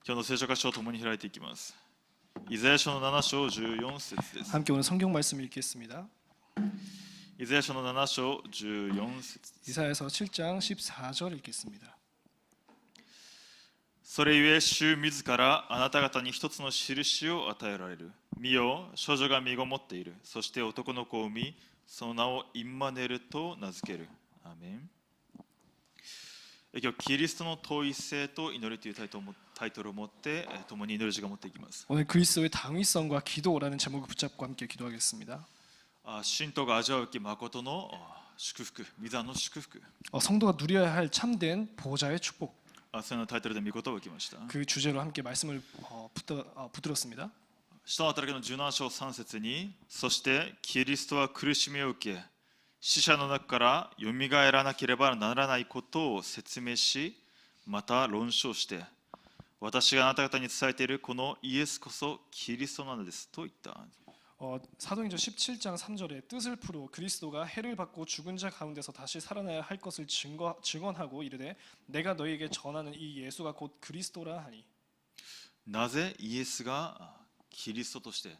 今日の聖書箇所を共に開いていきます。イザヤ書の7章14節です。 함께 오늘 성경 말씀을 읽겠습니다. イザヤ書の7章14節。 이사야서 7장 14절 읽겠습니다. それゆえ主自らあなた方に一つの印を与えられる。見よ、少女が身ごもっている。そして男の子を産み、その名をインマネルと名付ける。アーメン。今日キリストの統一性と祈りというタイトルを持って共に祈る時間を持っていきます。 오늘 그리스도의 당위성과 기도라는 제목을 붙잡고 함께 기도하겠습니다. 信徒が味わうべき誠の祝福、御座の祝福。 성도가 누려야 할 참된 보좌의 축복. そのタイトルで御言葉を受けました。 그 주제로 함께 말씀을 붙들었습니다. 使徒の働きの17章3節に、そしてキリストは苦しみを受け、死者の中からよみがえらなければならないことを説明し、また論証して、私があなた方に伝えているこのイエスこそキリストなのですと言った。 사도행전 17장 3절에 뜻을 풀어 그리스도가 해를 받고 죽은 자 가운데서 다시 살아나야 할 것을 증언하고 이르되 내가 너희에게 전하는 이 예수가 곧 그리스도라 하니. なぜイエスがキリストとして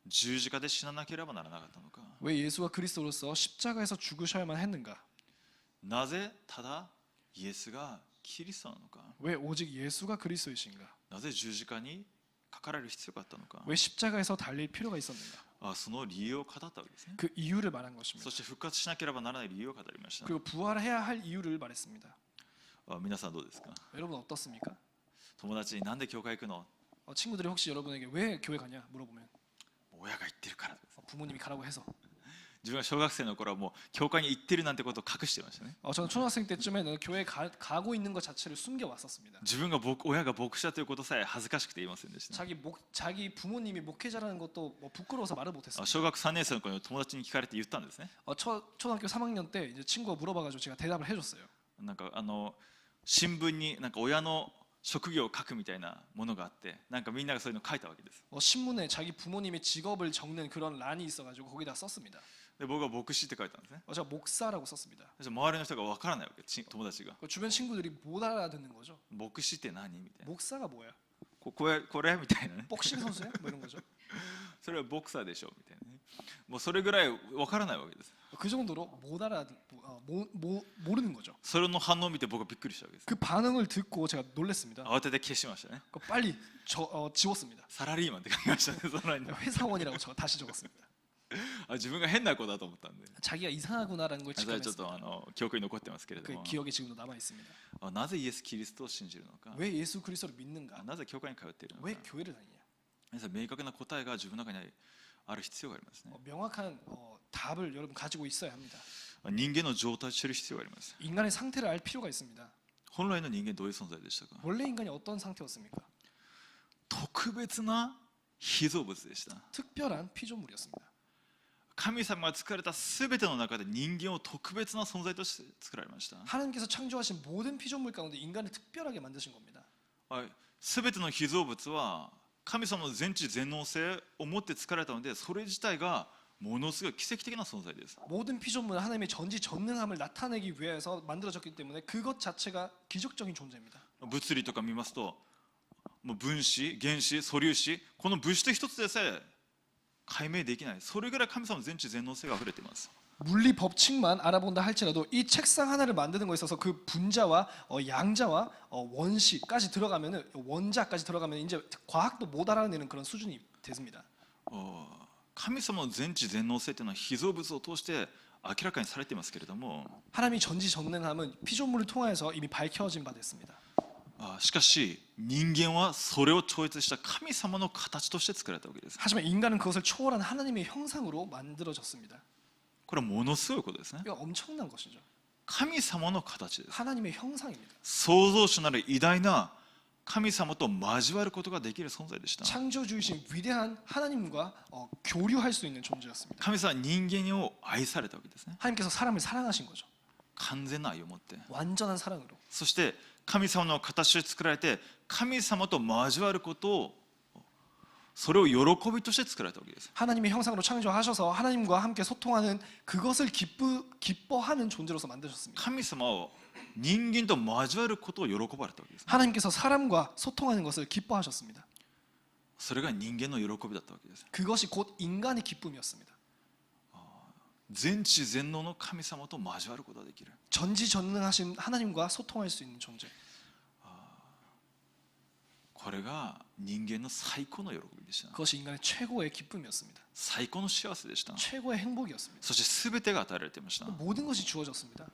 十字架で死ななければならなかったのか。 왜 예수가 그리스도로서 십자가에서 죽으셔야만 했는가? なぜただイエスがキリストなのか。 왜 오직 예수가 그리스도이신가? なぜ十字架にかかられる必要があったのか。 왜 십자가에서 달릴 필요가 있었는가? その理由を語ったわけですね。 그 이유를 말한 것입니다. そして復活しなければならない理由を語りました。 그리고 부활해야 할 이유를 말했습니다. 皆さんどうですか。 여러분 어떻습니까? 友達になんで教会行くの。 친구들이 혹시 여러분에게 왜 교회 가냐 물어보면 親が言ってるからです。 부모님이 가라고 해서. 自分が小学生の頃はもう教会に行ってるなんてことを隠してましたね。 저는 초등학생 때쯤에는 교회 가고 있는 것 자체를 숨겨 왔었습니다. 自分が親が牧師だということさえ恥ずかしくて言いませんでした。 자기 부모님이 목회자라는 것도 뭐 부끄러워서 말을 못했습니다. 小学3年生の頃に友達に聞かれて言ったんですね。 초등학교 3학년 때 이제 친구가 물어봐가지고 제가 대답을 해줬어요. なんか新聞になんか親の職業を書くみたいなものがあって、なんかみんながそういうのを書いたわけです。 신문에 자기 부모님의 직업을 적는 그런 란이 있어가지고 거기다 썼습니다. で僕は牧師って書いたんですね。 제가 목사라고 썼습니다. そして周りの人が分からないわけ、友達が。 주변 친구들이 못 알아듣는 거죠. 牧師って何みたいな。 목사가 뭐야? これみたいなね。 복싱 선수야? 뭐 이런 거죠. それはボクサーでしょみたいなね。もうそれぐらい分からないわけです。 그 정도로 모르는 거죠. それの反応を見て僕はびっくりしたわけです。 그 반응을 듣고 제가 놀랐습니다. 慌てて消しましたね。 빨리 지웠습니다. サラリーマンって書きましたね。その間に 회사원이라고 다시 적었습니다. 自分が変な子だと思ったんで。 자기가 이상하구나라는 걸 それはちょっ 직감했습니다. と記憶に残ってますけれど 그 も。 기억에 지금도 남아 있습니다. なぜイエス・キリストを信じるのか。 왜 예수 그리스도를 믿는가? なぜ教会に通っているのか。 왜 교회를 다니냐? 皆さん明確な答えが自分の中にある必要がありますね。 명확한 답을 여러분 가지고 있어야 합니다. 人間の状態を知る必要があります。 인간의 상태를 알 필요가 있습니다. 本来の人間どういう存在でしたか。 원래 인간이 어떤 상태였습니까? 特別な被造物でした。 특별한 피조물이었습니다. 神様が作られたすべての中で人間を特別な存在として作られました。 하나님께서 창조하신 모든 피조물 가운데 인간을 특별하게 만드신 겁니다. すべての被造物は神様の全知全能性を持って作られたので、それ自体がものすごい奇跡的な存在です。 모든 피조물은 하나님의 전지전능함을 나타내기 위해서 만들어졌기 때문에 그것 자체가 기적적인 존재입니다. 物理とか見ますと、もう分子、原子、素粒子、この物質一つでさえ解明できない。それぐらい神様の全知全能性があふれています。 물리 법칙만 알아본다 할지라도 이 책상 하나를 만드는 것에 있어서 그 분자와 양자와 원시까지 들어가면은 원자까지 들어가면 이제 과학도 못 알아내는 그런 수준이 됐습니다. 神様の全知全能性というのは被造物を通して明らかにされていますけれども、 하나님이 전지전능함은 피조물을 통해서 이미 밝혀진 바 됐습니다. しかし人間はそれを超越した神様の形として作られたわけです。 하지만 인간은 그것을 초월한 하나님의 형상으로 만들어졌습니다. これはものすごいことですね。 이거 엄청난 것이죠. 神様の形です。 하나님의 형상입니다. 創造主なる偉大な神様と交わることができる存在でした。 창조주이신 위대한 하나님과 교류할 수 있는 존재였습니다. 神様は人間を愛されたわけですね。 하나님께서 사람을 사랑하신 거죠. 完全な愛を持って、 완전한 사랑으로. そして神様の形で作られて神様と交わることを、それを喜びとして作られたわけです。 하나님의 형상으로 창조하셔서 하나님과 함께 소통하는 그것을 기뻐하는 존재로서 만드셨습니다. 神様を人間と交わることを喜ばれたわけです。 하나님께서 사람과 소통하는 것을 기뻐하셨습니다. それが人間の喜びだったわけです。 그것이 곧 인간의 기쁨이었습니다. 全知全能の神様と交わることができる。 전지전능하신 하나님과 소통할 수 있는 존재. これが人間の最高の喜びでした。 그것이 인간의 최고의 기쁨이었습니다. 最高の幸せでした。 최고의 행복이었습니다. そして全てが与えられていました。 모든 것이 주어졌습니다.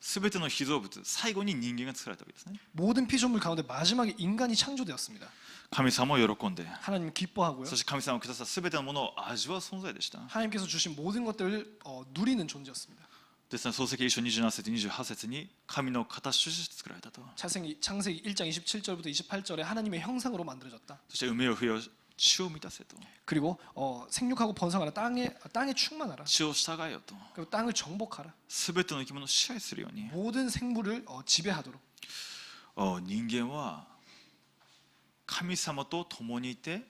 全ての被造物、最後に人間が作られたわけですね。 모든 피조물 가운데 마지막에 인간이 창조되었습니다. 神様を喜んで、 하나님 기뻐하고요. そして神様をくださった全てのものを味わう存在でした。 하나님께서 주신 모든 것들을 누리는 존재였습니다. ですので創世記1章27節28節に神の形として作られたと。 창세기 1장 27절부터 28절에 하나님의 형상으로 만들어졌다. そして埋めよ増えよ地を満たせと。 그리고 생육하고 번성하라. 땅에 충만하라. 地を従えよと。 그리고 땅을 정복하라. 全ての生き物を支配するように。 모든 생물을 지배하도록. 人間は神様と共にいて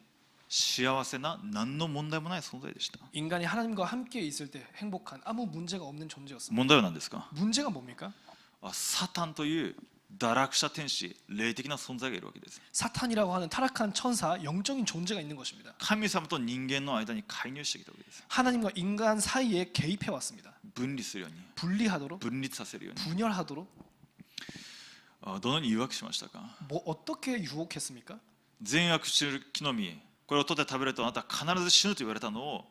幸せな何の問題もない存在でした。 인간이 하나님과 함께 있을 때 행복한 아무 문제가 없는 존재였습니다. 問題は何ですか？ 문제가 뭡니까? サタンという堕落者天使、霊的な存在がいるわけです。 사탄이라고 하는 타락한 천사, 영적인 존재가 있는 것입니다. 神様と人間の間に介入してきたわけです。 하나님과 인간 사이에 개입해 왔습니다. 分離するように、 분리하도록, 分立させるように。 분열하도록. どのように誘惑しましたか？ 어떻게 유혹했습니까? 善悪知る木の実、これを取って食べるとあなたは必ず死ぬと言われたのを、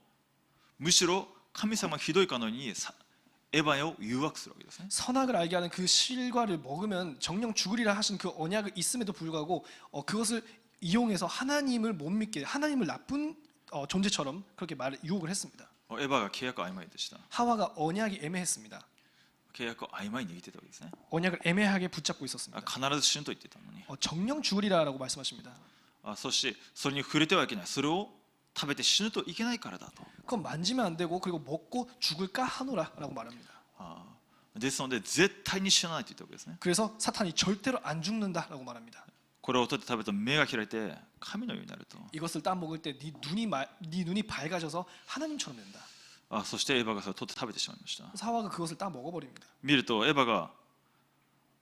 むしろ神様はひどいかのようにエヴァを誘惑するわけですね。 선악을 알게 하는 그 실과를 먹으면 정령 죽으리라 하신 그 언약이 있음에도 불구하고 그것을 이용해서 하나님을 못 믿게, 하나님을 나쁜 존재처럼 그렇게 유혹을 했습니다. エヴァが契約曖昧でした。 하와가 언약이 애매했습니다. 契約を曖昧に握ってたわけですね。 언약을 애매하게 붙잡고 있었습니다. 必ず死ぬと言ってたのに。 정령 죽으리라라고 말씀하십니다. そしてそれに触れてはいけない。それを食べて死ぬといけないからだと。 그건 만지면 안 되고 그리고 먹고 죽을까 하노라라고 말합니다. ですので絶対に死なないと言ったわけですね。 그래서 사탄이 절대로 안 죽는다라고 말합니다. これを取って食べると目が開いて神のようになると。 이것을 따 먹을 때 네 눈이 밝아져서 하나님처럼 된다. そしてエヴァがそれを取って食べてしまいました。 그래서 하와가 그것을 따 먹어버립니다. 見るとエヴァが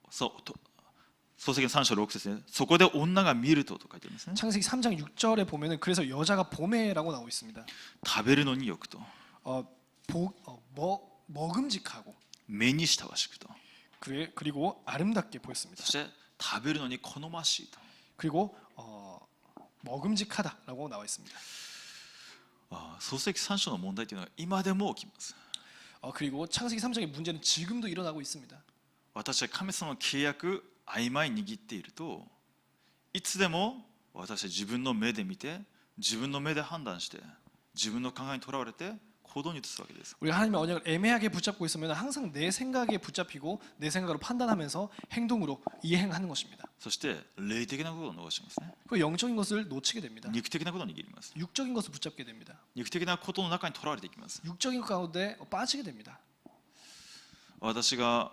創世記3章6節でそこで女が見ると書いてありますね。 창세기 3장 6절에 보면은 그래서 여자가 보매라고 나오고 있습니다. 食べるのによくと、 먹음직하고 目に親しくと、 그리고 아름답게 보였습니다. そして食べるのに好ましいと。 그리고 먹음직하다라고 나와 있습니다. 創世記3章の問題というのは今でも起きます。 그리고 창세기 3장의 문제는 지금도 일어나고 있습니다. 私は神様の契約曖昧に握っていると、いつでも私は自分の目で見て、自分の目で判断して、自分の考えにとらわれて行動に移すわけです。 우리가 하나님의 언약을 애매하게 붙잡고 있으면 항상 내 생각에 붙잡히고 내 생각으로 판단하면서 행동으로 이행하는 것입니다. そして霊的なことを逃しますね。 그 영적인 것을 놓치게 됩니다. 肉的なことを握ります。 육적인 것을 붙잡게 됩니다. 肉的なことの中にとらわれていきます。 육적인 것 가운데 빠지게 됩니다. 私が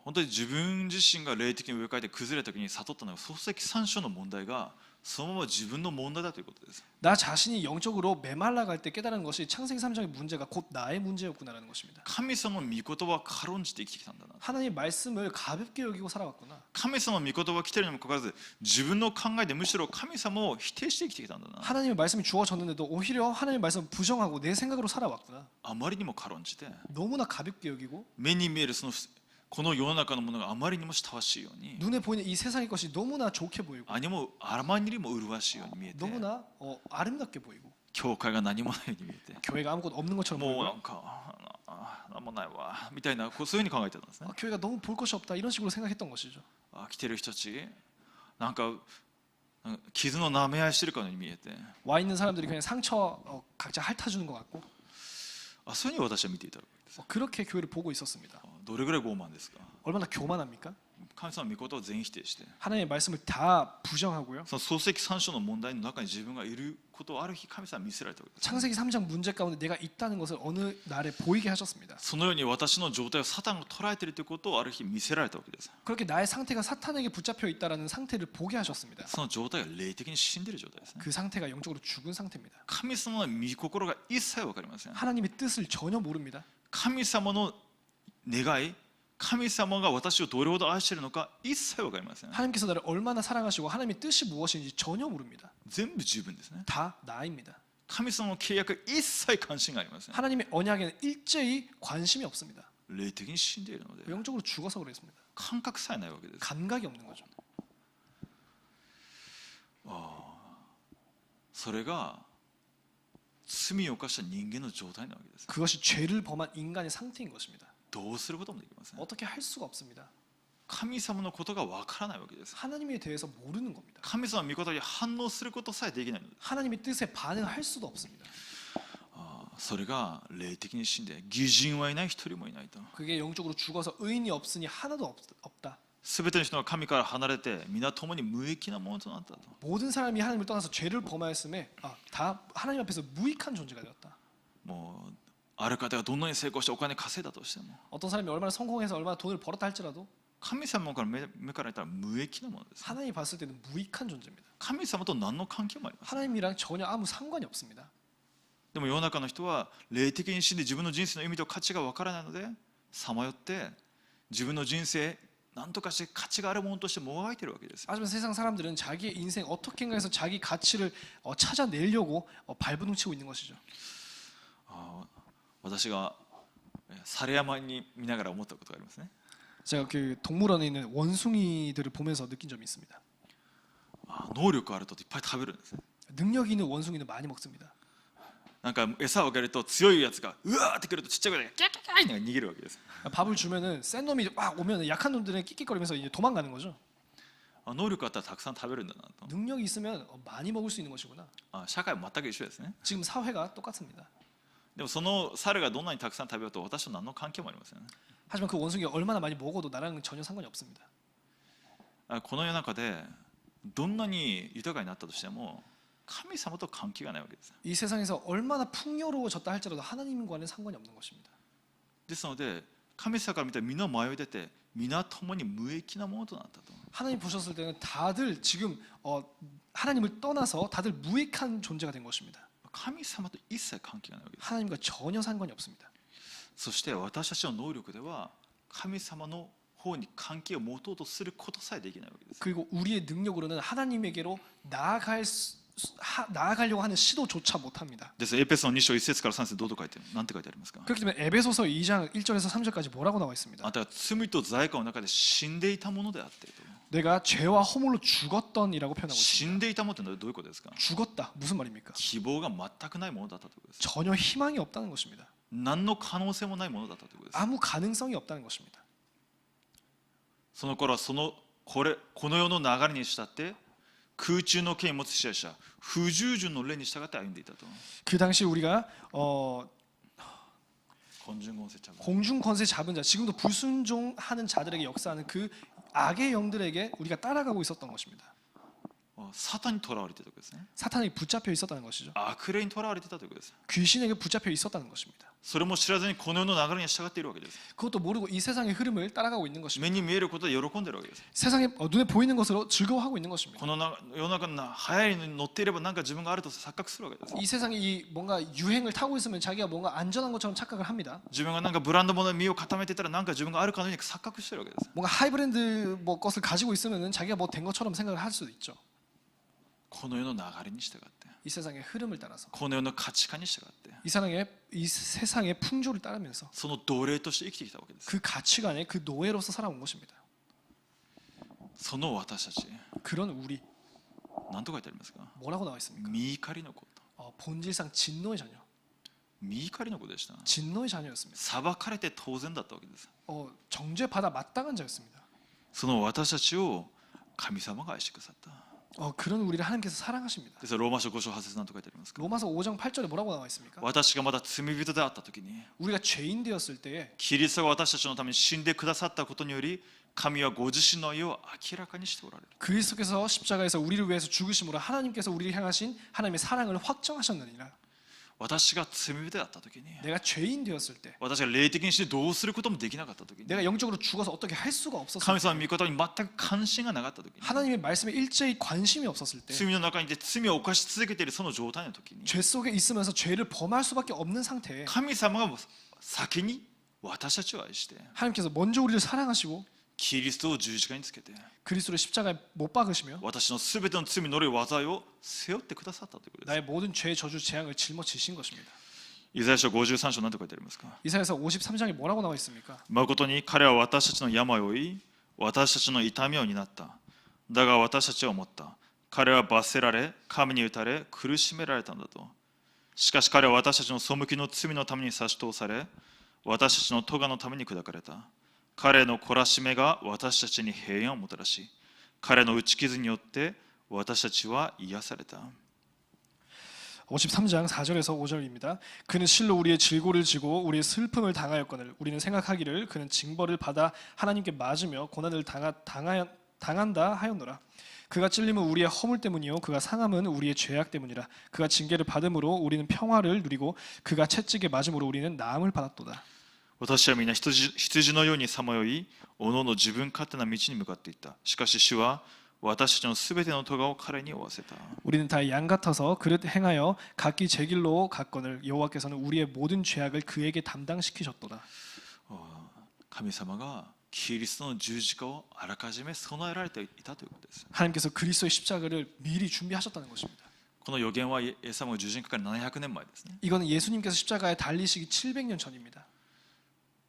本当に自分自身が霊的に植え替えて崩れた時に悟ったのは創世記3章の問題がそのまま自分の問題だということです。 나 자신이 영적으로 메말라갈 때 깨달은 것이 창세기 3장의 문제가 곧 나의 문제였구나라는 것입니다. 神様の御言葉を軽んじて生きてきたんだな。 하나님의 말씀을 가볍게 여기고 살아왔구나. 神様の御言葉が来てるにもかかわらず自分の考えでむしろ神様を否定して生きてきたんだな。 하나님의 말씀이 주어졌는데도 오히려 하나님의 말씀을 부정하고 내 생각으로 살아왔구나. あまりにも軽んじて 너무나 가볍게 여기고 目に見えるこの世の中のものがあまりにも親しいように、 눈에 보이는 이 세상의 것이 너무나 좋게 보이고 あまりにも麗しいように見えて、 너무나 아름답게 보이고 教会が何もないように見えて、 교회가 아무것도 없는 것처럼 もうな 보이고 んか何もないわみたいなそういうふうに考えてたんですね。 교회가 너무 볼 것이 없다 이런 식으로 생각했던 것이죠. 来てる人たちなんか傷の舐め合いしてるかのように見えて、 와 있는 사람들이 그냥 상처 각자 핥아주는 것 같고 そういうふうに私は見ていたわけです。 그렇게 교회를 보고 있었습니다. どれぐらい傲慢ですか。 얼마나 교만합니까? 神様の御事を全否定して、 하나님의 말씀을 다 부정하고요. その創世記3章の問題の中に自分がいることをある日神様に見せられたわけです。 창세기 3장 문제 가운데 내가 있다는 것을 어느 날에 보이게 하셨습니다. そのように私の状態をサタンが捉えているということをある日見せられたわけです。 그렇게 나의 상태가 사탄에게 붙잡혀 있다라는 상태를 보게 하셨습니다. その状態が霊的に死んでいる状態ですね。 그 상태가 영적으로 죽은 상태입니다. 神様の御心が一切分かりません。 하나님의 뜻을 전혀 모릅니다. 神様の願い、神様が私をどれほど愛しているのか一切わかりません。 하나님께서 나를 얼마나 사랑하시고 하나님의 뜻이 무엇인지 전혀 모릅니다. 全部十分ですね。 다 나입니다. 神様の契約一切関心がありません。 하나님의 언약에는 일제히 관심이 없습니다. 霊的に死んでいるので 영적으로 죽어서 그랬습니다. 感覚さえないわけです。 감각이 없는 거죠. それが罪を犯した人間の状態なわけです。 그것이 죄를 범한 인간의 상태인 것입니다. どうすることもできません。 어떻게 할 수가 없습니다. 神様のことがわからないわけです。 하나님에 대해서 모르는 겁니다. 神様の御言葉に反応することさえできないのです。 하나님의 뜻에 반응할 수도 없습니다. それが霊的に死んで義人はいない一人もいないと。 그게 영적으로 죽어서 의인이 없으니 하나도 없다. すべての人が神から離れて皆共に無益なものとなったと。 모든 사람이 하나님을 떠나서 죄를 범하였음에 다 하나님 앞에서 무익한 존재가 되었다. もうある方がどんなに成功してお金稼いだとしても 어떤 사람이 얼마나 성공해서 얼마나 돈을 벌었다 할지라도 神様から目から言ったら無益なものです。 하나님이 봤을 때는 무익한 존재입니다. 神様と何の関係もありません。 하나님이랑 전혀 아무 상관이 없습니다. でも世の中の人は霊的に死んで自分の人生の意味と価値がわからないのでさまよって自分の人生何とかして価値があるものとしてもがいているわけです。 하지만 세상 사람들은 자기의 인생 어떻게인가 해서 자기 가치를 찾아내려고 발버둥치고 있는 것이죠. 私が猿山に見ながら思ったことがありますね。 제가 그 동물원에 있는 원숭이들을 보면서 느낀 점이 있습니다. 能力あるといっぱい食べるんですね。 능력이 있는 원숭이는 많이 먹습니다. なんか餌をあげると強いやつがうわーってくるとちっちゃい声でキャッキャッキャッって逃げるわけです。 밥을 주면은 센 놈이 막 오면 약한 놈들은 끽끽거리면서 이제 도망가는 거죠. 能力あったらたくさん食べるんだなと。 능력이 있으면 많이 먹을 수 있는 것이구나. 社会も全く一緒ですね。 지금 사회가 똑같습니다. でもその猿がどんなにたくさん食べようと私と何の関係もありません。 하지만 그 원숭이가 얼마나 많이 먹어도 나랑은 전혀 상관이 없습니다. この世の中でどんなに豊かになったとしても神様と関係がないわけです。 이 세상에서 얼마나 풍요로워졌다 할지라도 하나님과는 상관이 없는 것입니다. ですので神様から見たら皆迷い出て皆共に無益なものとなったと。 하나님 보셨을 때는 다들 지금 하나님을 떠나서 다들 무익한 존재가 된 것입니다. 神様と一切関係がないわけです。 하나님과 전혀 상관이 없습니다. そして私たちの能力では神様の方に関係を持とうとすることさえできないわけです。 그리고 우리의 능력으로는 하나님에게로 나아가려고 하는 시도조차 못합니다. ですエペソン2章1節から3節どう書いてなんて書いてありますか。 그렇기 때문에 에베소서 2장 1절에서 3절까지 뭐라고 나와 있습니다. あなたは罪と罪悪の中で死んでいたものであってと。 내가 죄와 허물로 죽었던이라고 표현하고 死 있습니다. んでいたものってどういうことですか。 죽었다 무슨 말입니까? 希望が全くないものだったということです。 전혀 희망이 없다는 것입니다. 何の可能性もないものだったということです。 아무 가능성이 없다는 것입니다. その頃はこの世の流れに従って空中の権威を持つ支配者不従順の霊に従って歩んでいたと。 그 당시 우리가 공중 공중 권세 잡은 자, 지금도 불순종하는 자들에게 역사하는 그 악의 영들에게 우리가 따라가고 있었던 것입니다. サタンにとらわれていたということですね。 사탄이 붙잡혀 있었다는 것이죠. 悪霊にとらわれていたということです。 귀신에게 붙잡혀 있었다는 것입니다. それも知らずにこの世の流れに従っているわけです。 그것도 모르고 이 세상의 흐름을 따라가고 있는 것입니다. 目に見えることで喜んでいるわけです。 세상에 눈에 보이는 것으로 즐거워하고 있는 것입니다. この世の中の流行りに乗っていればなんか自分があると錯覚するわけです。 이 세상이 이 뭔가 유행을 타고 있으면 자기가 뭔가 안전한 것처럼 착각을 합니다. 自分がなんかブランド物に身を固めていたらなんか自分があるかのように錯覚しているわけです。 뭔가 하이브랜드 뭐 것을 가지고 있으면은 자기가 뭐 된 것처럼 생각을 할 수도 있죠. この世の流れに従って 이 세상의 흐름을 따라서 この世の価値観に従って 이 세상의 풍조를 따르면서 その奴隷として生きてきたわけです。 그 가치관에 그 노예로서 살아온 것입니다. その私たち 그런 우리 何と書いてありますか。 뭐라고 나와 있습니까? 見怒りの子と 본질상 진노의 자녀, 見怒りの子でした。 진노의 자녀였습니다. 裁かれて当然だったわけです。 정죄받아 마땅한 자였습니다. その私たちを神様が愛してくださった。 그런 우리를 하나님께서 사랑하십니다. ですからローマ書5章8節何と書いてありますか。 로마서 5장 8절에 뭐라고 나와 있습니까? 私がまだ罪人であった時に 우리가 죄인 되었을 때에 キリストが私たちのために死んでくださったことにより神はご自身の愛を明らかにしておられる。 그리스도께서 십자가에서 우리를 위해서 죽으심으로 하나님께서 우리를 향하신 하나님의 사랑을 확정하셨느니라. 私が罪人であった時に 내가 죄인 되었을 때, 私が霊的にしてどうすることもできなかった時に 내가 영적으로 죽어서 어떻게 할 수가 없었을 神 때, 様の御言葉に全く関心がなかった時に 하나님의 말씀에 일제히 관심이 없었을 때, 罪の中にいて罪を犯し続けているその状態の時に 죄 속에 있으면서 죄를 범할 수밖에 없는 상태에 神様が先に私たちを愛して 하나님께서 먼저 우리를 사랑하시고 キリストを十字架につけて 그리스도를 십자가에 못 박으시며 私のすべての罪の呪い災いを背負ってくださったということです。 나의 모든 죄 저주 재앙을 짊어지신 것입니다. イザヤ書53章何と書いてありますか。 이사야서 53장에 뭐라고 나와 있습니까? 誠に彼は私たちの病を負い私たちの痛みを担った。だが私たちは思った。彼は罰せられ神に打たれ苦しめられたんだと。しかし彼は私たちの背きの罪のために差し通され私たちの咎のために砕かれた。彼の懲らしめが私たちに平安をもたらし彼の打ち傷によって私たちは癒された。 53장 4절에서 5절입니다. 그는 실로 우리의 질고를 지고 우리의 슬픔을 당하였거늘 우리는 생각하기를 그는 징벌을 받아 하나님께 맞으며 고난을 당한다 하였노라. 그가 찔림은 우리의 허물 때문이요 그가 상함은 우리의 죄악 때문이라. 그가 징계를 받음으로 우리는 평화를 누리고 그가 채찍에 맞음으로 우리는 나음을 받았도다. 私は皆羊のようにさまよいおのおの自分勝手な道に向かっていった。しかし主は私たちのすべての咎を彼に負わせた。 우리는 다 양 같아서 그릇 행하여 각기 제 길로 갔거늘 여호와께서는 우리의 모든 죄악을 그에게 담당시키셨도다. 神様がキリストの十字架をあらかじめ備えられていたということです。 하나님께서 그리스도의 십자가를 미리 준비하셨다는 것입니다. この予言はイエス様が十字架から700年前ですね。 이거는 예수님께서 십자가에 달리시기 700년 전입니다.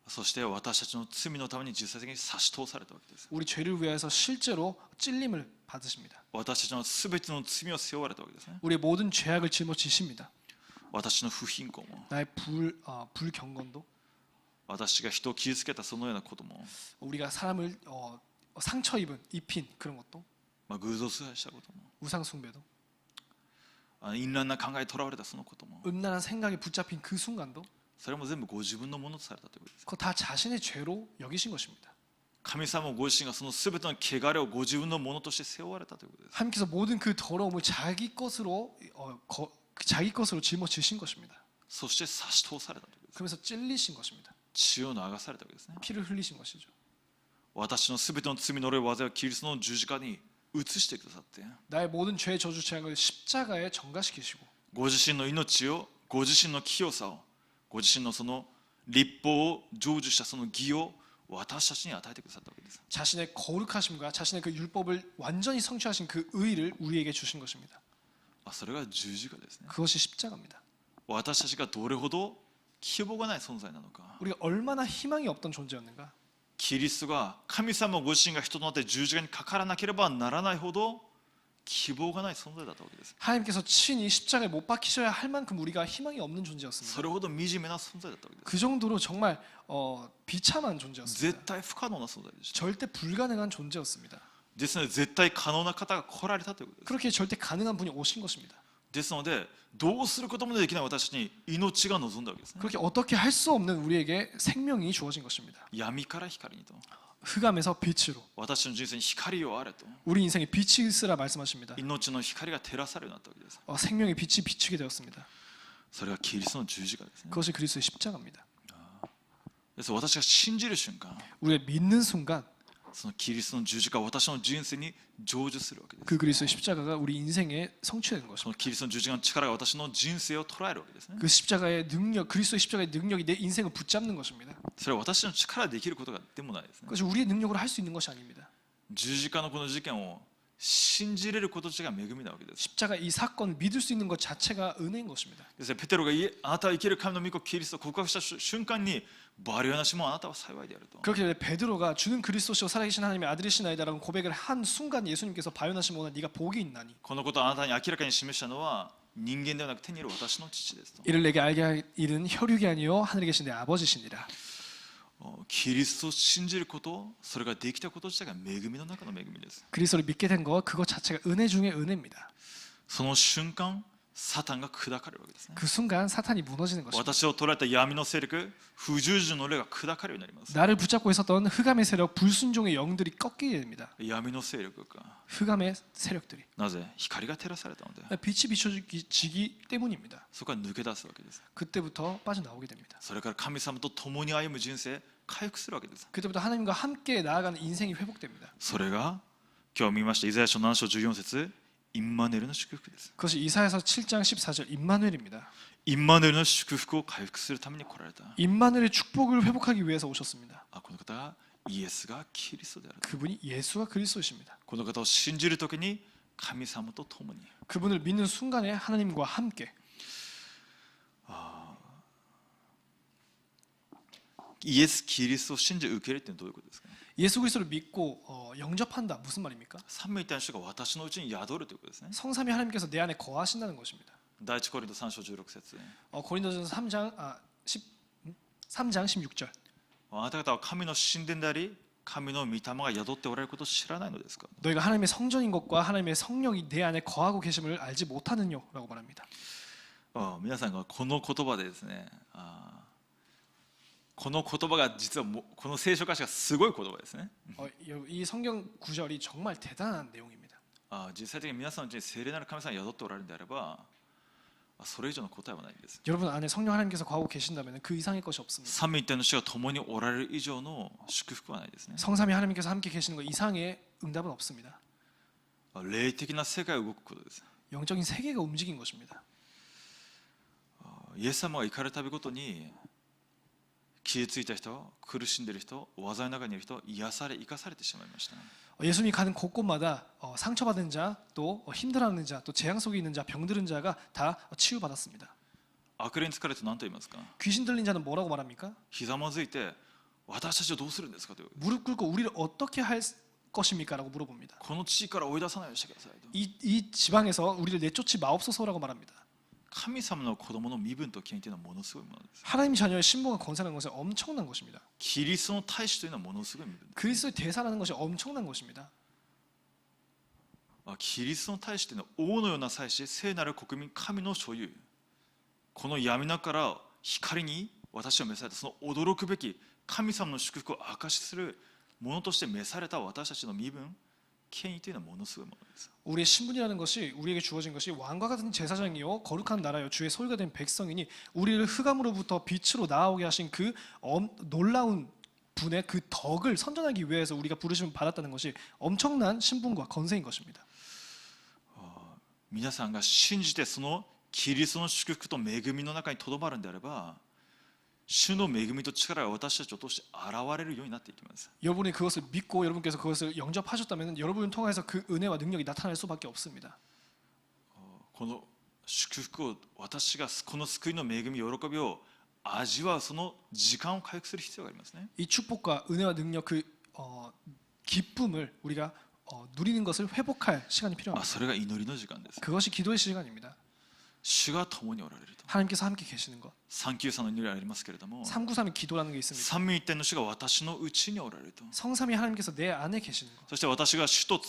そして私たちの罪のために実際的に差し通されたわけです。 우리 죄를 위해서 실제로 찔림을 받으십니다. 私たちのすべての罪を背負われたわけですね。 우리의 모든 죄악을 짊어지십니다. 私の不貧困も 나의 불경건도 私が人を傷つけたそのようなことも 우리가 사람을 상처 입힌 그런 것도 偶像崇拝したことも 우상 숭배도 淫乱な考えにとらわれたそのことも 음란한 생각에 붙잡힌 그 순간도 それも全部ご自分のものとされたということです。 그거 다 자신의 죄로 여기신 것입니다. 神様ご自身がそのすべての汚れをご自分のものとして背負われたということです。 하나님께서 모든 그 더러움을 자기 것으로 짊어지신 것입니다. そして差し通されたということです。 그러면서 찔리신 것입니다. 血を流されたわけですね。 피를 흘리신 것이죠. 私のすべての罪の呪い災いをキリストの十字架に移してくださって 나의 모든 죄 저주 재앙을 십자가에 전가시키시고 ご自身の命をご自身の清さをご自身のその立法を成就したその義を私たちに与えてくださったわけです。 자신의 거룩하심과 자신의 그 율법을 완전히 성취하신 그 의를 우리에게 주신 것입니다. それが十字架ですね。 그것이 십자가입니다. 私たちがどれほど希望がない存在なのか。 우리가 얼마나 희망이 없던 존재였는가. キリストが神様ご自身が人となって十字架にかからなければならないほど希望がない存在だったわけです。 하나님께서 친히 십자가에 못 박히셔야 할 만큼 우리가 희망이 없는 존재였습니다. それほど惨めな存在だったわけです。 그 정도로 정말 비참한 존재였습니다. 絶対不可能な存在でした。 절대 불가능한 존재였습니다. ですので絶対可能な方が来られたということです。 그렇게 절대 가능한 분이 오신 것입니다. ですのでどうすることもできない私たちに命が望んだわけですね。 그렇게 어떻게 할 수 없는 우리에게 생명이 주어진 것입니다. 闇から光にと 흑암에서 빛으로 私の人生に光をあれと 우리 인생에 빛이 있으라 말씀하십니다. 命の光が照らされるようになったわけです。 생명의 빛이 비추게 되었습니다. それはキリストの十字架ですね。 그것이 그리스도의 십자가입니다. です私が信じる瞬間 우리가 믿는 순간 そのキリストの十字架は私の人生に成就するわけです。 그 그리스도의 십자가가 우리 인생에 성취된 そ 것입니다. のキリストの十字架の力が私の人生を捉えるわけですね。 그 십자가의 능력, 그리스도의 십자가의 능력이 내 인생을 붙잡는 것입니다. それは私の力でできることがでもないですね。 그것이 우리의 능력으로 할 수 있는 것이 아닙니다. 十字架のこの事件を信じれること自体が恵みなわけです。 십자가 이 사건을 믿을 수 있는 것 자체가 은혜인 것입니다. ですからペテロがあなたは生きる神の御子キリストを告白した瞬間にバリオナシモンあなたは幸いであると。 그렇게 베드로가 주는 그리스도시요 살아계신 하나님의 아들이시나이다라고 고백을 한 순간 예수님께서 바요나 시몬아 네가 복이 있나니 このことをあなたに明らかに示したのは人間ではなく手にいる私の父ですと。 이를 내게 알게 할 일은 혈육이 아니요 하늘에 계신 내 아버지시니라. キリストを信じることそれができたこと自体が恵みの中の恵みです。 그리스도를 믿게 된 것 그것 자체가 은혜 중에 은혜입니다. その瞬間サタンが砕かれるわけですね。 그 순간 사탄이 무너지는 것입니다. 私を捉えた闇の勢力不従順の霊が砕かれるようになります。 나를 붙잡고 있었던 흑암의 세력 불순종의 영들이 꺾이게 됩니다. 闇の勢力が 흑암의 세력들이 なぜ光が照らされたので 빛이 비춰지기 때문입니다. そこから抜け出すわけです。 그때부터 빠져나오게 됩니다. それから神様と共に歩む人生回復するわけです。 그때부터 하나님과 함께 나아가는 인생이 회복됩니다. それが今日見ましたイザヤ書7章14節インマヌエルの祝福です。 그것이 이사야서 7장 14절 임마누엘입니다. インマヌエルの祝福を回復するために来られた。 임마누엘의 축복을 회복하기 위해서 오셨습니다. この方がイエスがキリストである。 그분이 예수가 그리스도이십니다. この方を信じるときに神様と共に。 그분을 믿는 순간에 하나님과 함께. イエス・キリストを信じ受け入れるってどういうことですか。 예수 그리스도를 믿고 영접한다 무슨 말입니까? 三位一体の主が私のうちに宿るということですね。 성삼위 하나님께서 내 안에 거하신다는 것입니다. 第一コリント3章16節。 고린도전서 3장 16절. あなた方は神の神殿であり神の御霊が宿っておられることを知らないのですか。 너희가 하나님의 성전인 것과 하나님의 성령이 내 안에 거하고 계심을 알지 못하느냐라고 말합니다. 皆さんがこの言葉でですね、この言葉が実はこの聖書箇所がすごい言葉ですね。 이 성경 구절이 정말 대단한 내용입니다. 実際的に皆さんのうちに聖霊なる神様が宿っておられるのであれば、それ以上の答えはないんです。 여러분 안에 성령 하나님께서 거하고 계신다면 그 이상의 것이 없습니다. 三位一体の主が共におられる以上の祝福はないですね。 성삼위 하나님께서 함께 계시는 것 이상의 응답은 없습니다. 霊的な世界が動くことです。 영적인 세계가 움직인 것입니다. イエス様が行かれたびごとに傷ついた人、苦しんでいる人、災いの中にいる人、癒され生かされてしまいました。 예수님이 가는 곳곳마다 상처받은 자, 또 힘들어하는 자, 또 재앙 속에 있는 자, 병들은 자가 다 치유받았습니다. 悪霊に疲れて何と言いますか。 귀신 들린 자는 뭐라고 말합니까? ひざまずいて私たちはどうするんですかという。 무릎 꿇고 우리를 어떻게 할 것입니까라고 물어봅니다. この地域から追い出さないようにしてくださいと。 이 지방에서 우리를 내쫓지 마옵소서라고 말합니다. 神様の子供の身分と権威というのはものすごいものです。 하나님 자녀의 신분과 권세라는 것은 엄청난 것입니다. キリストの大使というのはものすごい身分です。 그리스도의 대사라는 것이 엄청난 것입니다. キリストの大使というのは王のような祭司、聖なる国民、神の所有。この闇の中から光に私を召された、その驚くべき神様の祝福を証しするものとして召された私たちの身分、権威というのはものすごいものです。 우리의 신분이라는 것이 우리에게 주어진 것이 왕과 같은 제사장이요 거룩한 나라요 주의 소유가 된 백성이니 우리를 흑암으로부터 빛으로 나아오게 하신 그 놀라운 분의 그 덕을 선전하기 위해서 우리가 부르심을 받았다는 것이 엄청난 신분과 권세인 것입니다. 皆さんが信じてそのキリストの祝福と恵みの中にとどまるんであれば、主の恵みと力が私たちを通して現れるようになっていきます。 여러분이 그것을 믿고 여러분께서 그것을 영접하셨다면 여러분을 통해서 그 은혜와 능력이 나타날 수밖에 없습니다. この祝福を私がこの救いの恵み喜びを味わうその時間を回復する必要がありますね。 이 축복과 은혜와 능력 그 기쁨을 우리가 누리는 것을 회복할 시간이 필요합니다. それが祈りの時間です。 그것이 기도의 시간입니다. 主が共におられると。 하나님께서 함께 계시는 것. 393の祈りがありますけれども、 393의 기도라는 게 있습니다. 三位一体の主が私のうちにおられると。 성삼위 하나님께서 내 안에 계시는 것. そして私が主と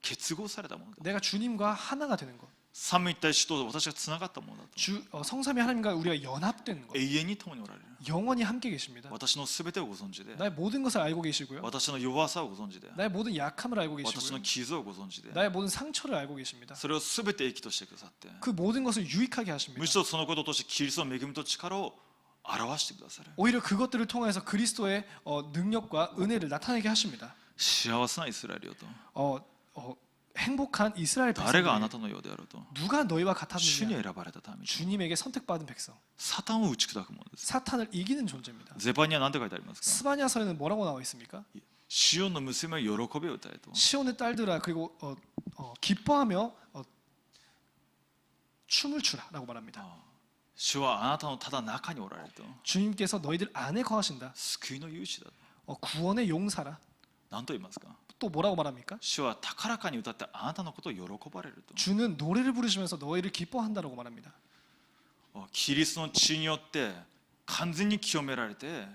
結合されたものだ。 내가 주님과 하나가 되는 것. 三位一体主と私がつながったものだと。 성삼위 하나님과 우리가 연합되는 것. 永遠に共におられる。 영원히 함께 계십니다. 私のすべてをご存知で、 나의 모든 것을 알고 계시고요. 私の弱さをご存知で、 나의 모든 약함을 알고 私の 계시고요. 傷をご存知で、 나의 모든 상처를 알고 계십니다. それをすべて益としてくださって、 그 모든 것을 유익하게 하십니다. むしろそのこととしてキリストの恵みと力を表してくださる。 오히려 그것들을 통해서 그리스도의 능력과 은혜를 나타내게 하십니다. 幸せなイスラエルよと。 행복한 이스라엘 誰があ 백성들 なたのようであろうと。 누가 너희와 主に 같았느냐? 選ばれたために。 주님에게 선택받은 백성. サタンを打ち砕くものです。 사탄을 이기는 존재입니다. ゼバニは何て書いてありますか。 스바냐서에는 뭐라고 나와 있습니까? シオンの娘を喜びを歌えと。 시온의 딸들아 그리고 기뻐하며 춤을 추라라고 말합니다. 主はあなたのただ中におられると。 주님께서 너희들 안에 거하신다. 救いの勇士だと。 구원의 용사라. 何と言いますか。 또 뭐라고 말합니까? 主は高らかに歌ってあなたのことを喜ばれると。 주는 노래를 부르시면서 너희를 기뻐한다라고 말합니다. キリストの血によって完全に清められて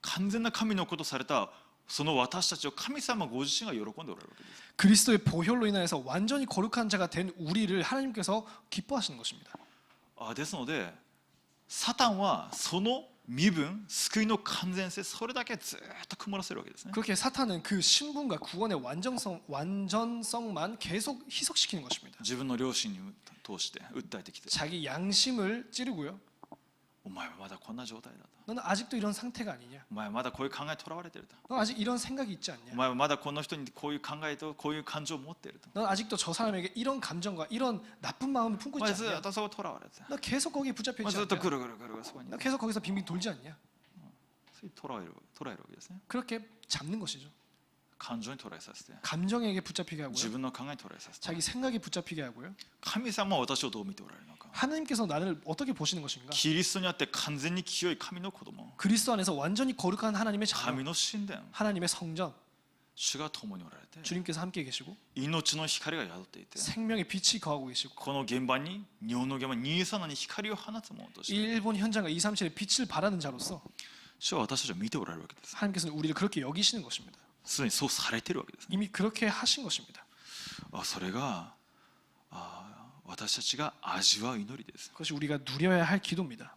完全な神のことされたその私たちを神様ご自身が喜んでおられるわけです。 그리스도의 보혈로 인하여서 완전히 거룩한 자가 된 우리를 하나님께서 기뻐하시는 것입니다. ですのでサタンはその身分救いの完全性それだけずっと曇らせるわけですね。 그렇게 사탄은 그 신분과 구원의 완전성만 계속 희석시키는 것입니다. 自分の良心に通して訴えてきて、 자기 양심을 찌르고요. お前はまだこんな状態だと 너는 아직도 이런 상태가 아니냐? お前はまだこういう考えにとらわれてると 너 아직 이런 생각이 있지 お 않냐? 前はまだこの人にこういう考えとこういう感情を持っていると 넌 아직도 저 사람에게 이런 감정과 이런 나쁜 마음을 お 품고 前 있지 ずっ 않냐? とそことらわれて 너 계속 거기에 お 붙잡혀 前 있지 ずっと 않냐? ぐるぐるぐるぐるそこに 너 계속 거기서 빙빙 돌지 않냐? そういう捉えるわけですね 그렇게 잡는 것이죠. 感情に捉えさせて 감정에게 붙잡히게 自 하고요. 分の考えに捉えさせて 자기 생각에 붙잡히게 하고요. 神様は私をどう見ておられるのか 하나님께서 나를 어떻게 보시는 것인가? キリストにあって完全に清い神の子供 그리스도 안에서 완전히 거룩한 하나님의 자녀, 神の神殿 하나님의 성전, 主が共におられて 주님께서 함께 계시고 命の光が宿っていて 생명의 빛이 거하고 계시고 この現場に日本の現場に237に光を放つ者として 일본 현장과 237의 빛을 발하는 자로서 主は私たちを見ておられるわけです 하나님께서는 우리를 그렇게 여기시는 것입니다. すでにそうされているわけですね 이미 그렇게 하신 것입니다. それが私たちが味わう祈りです 그것이 우리가 누려야 할 기도입니다.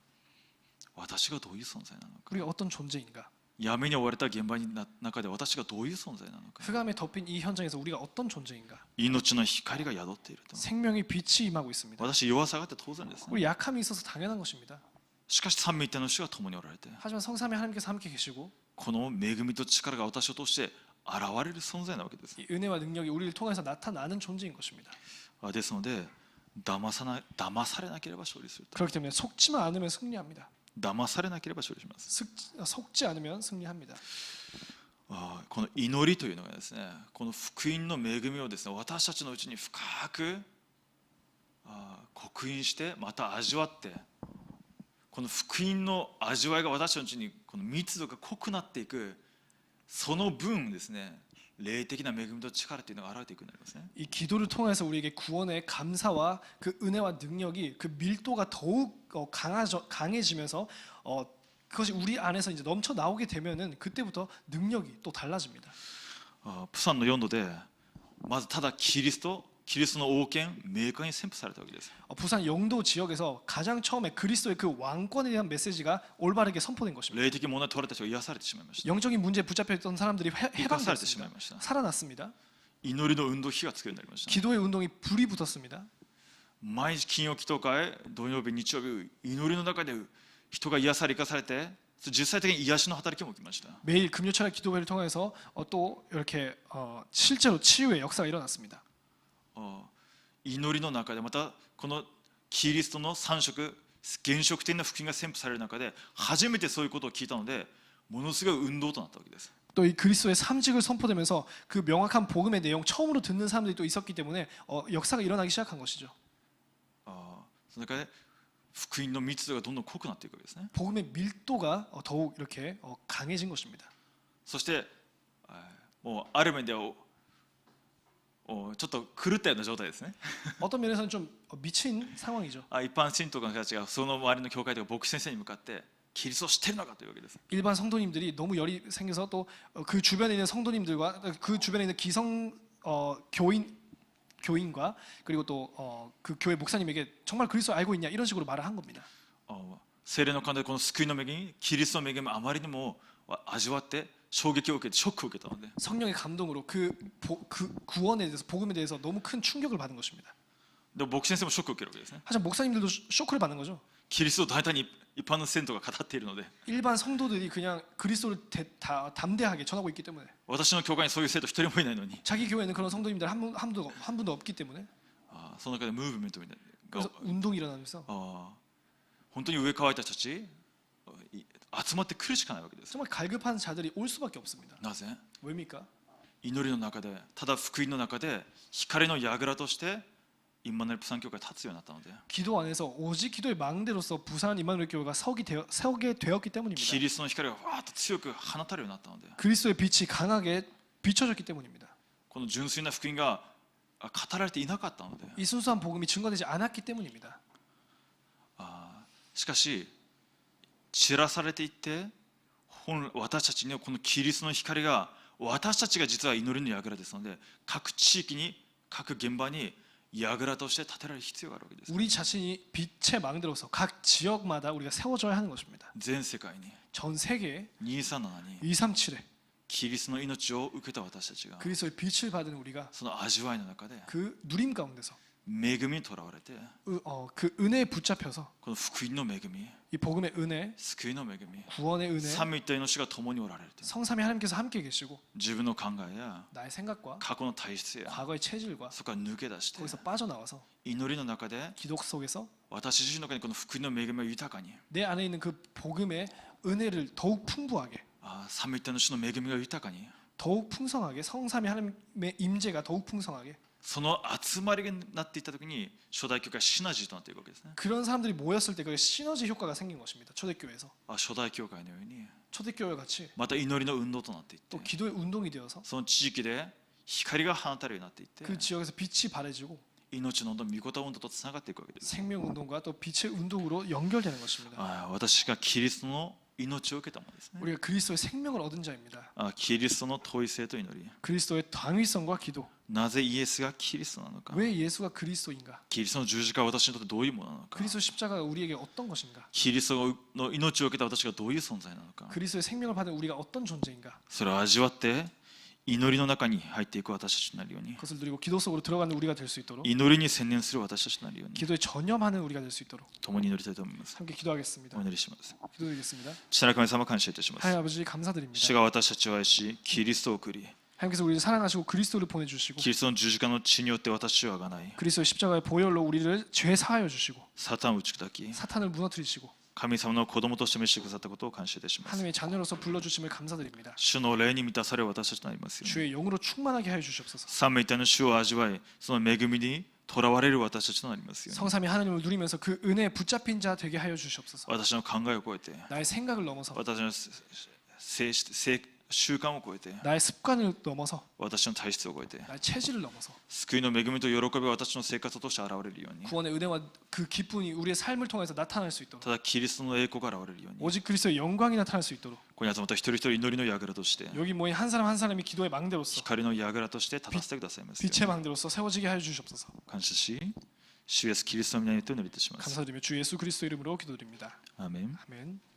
私がどういう存在なのか 우리가 어떤 존재인가? 闇に追われた現場の中で私がどういう存在なのか 흑암에 덮인 이 현장에서 우리가 어떤 존재인가? 命の光が宿っていると 생명의 빛이 임하고 있습니다. 私弱さがあって当然ですね 우리 약함이 있어서 당연한 것입니다. しかし三位一体の主が共におられて 하지만 성삼위 하나님께서 함께 계시고 この恵みと力が私を通して現れる存在なわけです 이 은혜와 능력이 우리를 통해서 나타나는 존재인 것입니다. ですので騙されなければ勝利すると 그렇기 때문에 속지만 않으면 승리합니다. 騙されなければ勝利します 속지 않으면 승리합니다. この祈りというのがですねこの福音の恵みをですね私たちのうちに深く刻印してまた味わってこの福音の味わいが私たちのうちにこの密度が濃くなっていくその分ですね霊的な恵みと力というのが現れていくようになりますね 이 기도를 통해서 우리에게 구원의 감사와 그 은혜와 능력이 그 밀도가 더욱 강해지면서 그것이 우리 안에서 이제 넘쳐 나오게 되면은 그때부터 능력이 또 달라집니다. プサンの4度でまずただキリストの王権明確に宣布されたわけです 부산 영도 지역에서 가장 처음에 그리스도의 그 왕권에 대한 메시지가 올바르게 선포된 것입니다. 霊的問題に問われた人が癒されてしまいました 영적인 문제에 붙잡혀 있던 사람들이 生かされて 해방됐습니다. しまいました 살아났습니다. 祈りの運動火がつくようになりました 기도의 운동이 불이 붙었습니다. 毎日金曜祈祷会土曜日日曜日祈りの中で人が癒され生かされて実際的に癒しの働きも起きました 매일 금요철의 기도회를 통해서 또 이렇게 실제로 치유의 역사가 일어났습니다. 祈りの中でまたこのキリストの三色原色的な福音が宣布される中で初めてそういうことを聞いたのでものすごい運動となったわけです 또 이 그리스도의 삼직을 선포되면서 그 명확한 복음의 내용 처음으로 듣는 사람들이 또 있었기 때문에 역사가 일어나기 시작한 것이죠. その中で福音の密度がどんどん濃くなっていくわけですね 복음의 밀도가 더욱 이렇게 강해진 것입니다. そしてもうある面ではちょっと狂ったような状態ですね 어떤 면에서는 좀 미친 상황이죠. 一般信徒の人たちがその周りの教会とか牧師先生に向かってキリストを知ってるのかというわけです 일반 성도님들이 너무 열이 생겨서 또 그 주변에 있는 성도님들과 그 주변에 있는 기성 교인과 그리고 또 그 교회 목사님에게 정말 그리스도 알고 있냐 이런 식으로 말을 한 겁니다. 聖霊の感動でこの救いの恵みキリストの恵みをあまりにも味わって衝撃を受けてショックを受けたので 성령의 감동으로 그 구원에 대해서 복음에 대해서 너무 큰 충격을 받은 것입니다. で牧師先生もショックを受けるわけですね 하지만 목사님들도 쇼크를 받는 거죠. キリストを大胆に一般の信徒が語っているので 일반 성도들이 그냥 그리스도를 다 담대하게 전하고 있기 때문에 私の教会にそういう生徒一人もいないのに 자기 교회에는 그런 성도님들 한 분도 없기 때문에 その中でムーブメントみたいな 그래서 운동이 일어나면서 本当に上乾いた人たち集まってくるしかないわけです 정말 갈급한 자들이 올 수밖에 없습니다. なぜ 왜입니까? 祈りの中でただ福音の中で光の櫓としてインマヌエルプサン教会が立つようになったので 기도 안에서 오직 기도의 망대로서 부산 임마누엘 교회가 서게 되었기 キ 때문입니다. リストの光がわーっと強く放たれるようになったので 그리스도의 빛이 강하게 비춰졌기 때문입니다. この純粋な福音が語られていなかったので 이 순수한 복음이 증거되지 않았기 때문입니다. しかし散らされていって私たちにはこのキリストの光が私たちが実は祈りの櫓ですので各地域に各現場に櫓として建てられる必要があるわけです 우리 자신이 빛의 망대로서 각 지역마다 우리가 세워져야 하는 것입니다. 全世界に 전 세계에 237に 237에 キリストの命を受けた私たちが 그리스도의 빛을 받은 우리가 その味わいの中で 그 누림 가운데서 恵みにとらわれて 그 은혜에 붙잡혀서 この福音の恵み 이 복음의 은혜, 救いの恵み 구원의 은혜, 三位一体の主が共におられると 성삼위 하나님께서 함께 계시고 自分の考えや 나의 생각과 過去の体質や 과거의 체질과 そこから抜け出して 거기서 빠져나와서 祈りの中で 기도 속에서 私自身の中にこの福音の恵みを豊かに 내 안에 있는 그 복음의 은혜를 더욱 풍부하게 三位一体の主の恵みが豊かに 더욱 풍성하게 성삼위 하나님의 임재가 더욱 풍성하게 その集まりになっていった時に初代教会はシナジーとなっていくわけですね 그런 사람들이 모였을 때 그 시너지 효과가 생긴 것입니다. 초대교회에서 初代教会のように 초대교회 같이 また祈りの運動となっていって 또 기도의 운동이 되어서 その地域で光が放たれるようになっていって 그 지역에서 빛이 바래지고 命の運動、御言葉運動とつながっていくわけです 생명 운동과 또 빛의 운동으로 연결되는 것입니다. 私がキリストの命を受けたものですね 우리가 그리스도의 생명을 얻은 자입니다. キリストの統一性と祈り 그리스도의 당위성과 기도. なぜイエスがキリストなのか 왜 예수가 그리스도인가? キリストの十字架は私にとってどういうものなのか 그리스도 십자가가 우리에게 어떤 것인가? キリストの命を受けた私がどういう存在なのか 그리스도의 생명을 받은 우리가 어떤 존재인가? それを味わって祈りの中に入っていく私たちになるように 그것을 누리고 기도 속으로 들어가는 우리가 될 수 있도록 祈りに専念する私たちになるように 기도에 전념하는 우리가 될 수 있도록 共に祈りたいと思います 함께 기도하겠습니다. お祈りします 기도드리겠습니다. 父なる神様感謝いたします 하나님 아버지 감사드립니다. 主が私たちを愛しキリストを送り 하나님께서 우리를 사랑하시고 그리스도를 보내주시고 キリストの十字架の血によって私をあがない 그리스도의 십자가의 보혈로 우리를 죄 사하여 주시고 サタンを打ち砕き 사탄을 무너뜨리시고 神様の子供として召してくださったことを感謝いたします 하나님의 자녀로서 불러주심을 감사드립니다. 主の霊に満たされる私たちとなりますように 주의 영으로 충만하게 하여 주시옵소서. 三位一体の主を味わいその恵みにとらわれる私たちとなりますように 성삼위 하나님을 누리면서 그 은혜에 붙잡힌 자 되게 하여 주시옵소서. 私の考えを超えて 나의 생각을 넘어서 私の習慣を超えて 나의 습관을 넘어서 私の体質を超えて 나의 체질을 넘어서 救いの恵みと喜びが私の生活として現れるように 구원의 은혜와 그 기쁨이 우리의 삶을 통해서 나타날 수 있도록 ただキリストの栄光が現れるように 오직 그리스도의 영광이 나타날 수 있도록 ここに集まった一人一人祈りの櫓として 여기 모인 한 사람 한 사람이 기도의 망대로서 光の櫓として立たせてくださいますように 빛의 망대로서 세워지게 하여 주시옵소서. 感謝し主イエスキリストの皆によってお祈りいたします 감사드리며 주 예수 그리스도 이름으로 기도드립니다. 아멘 아멘.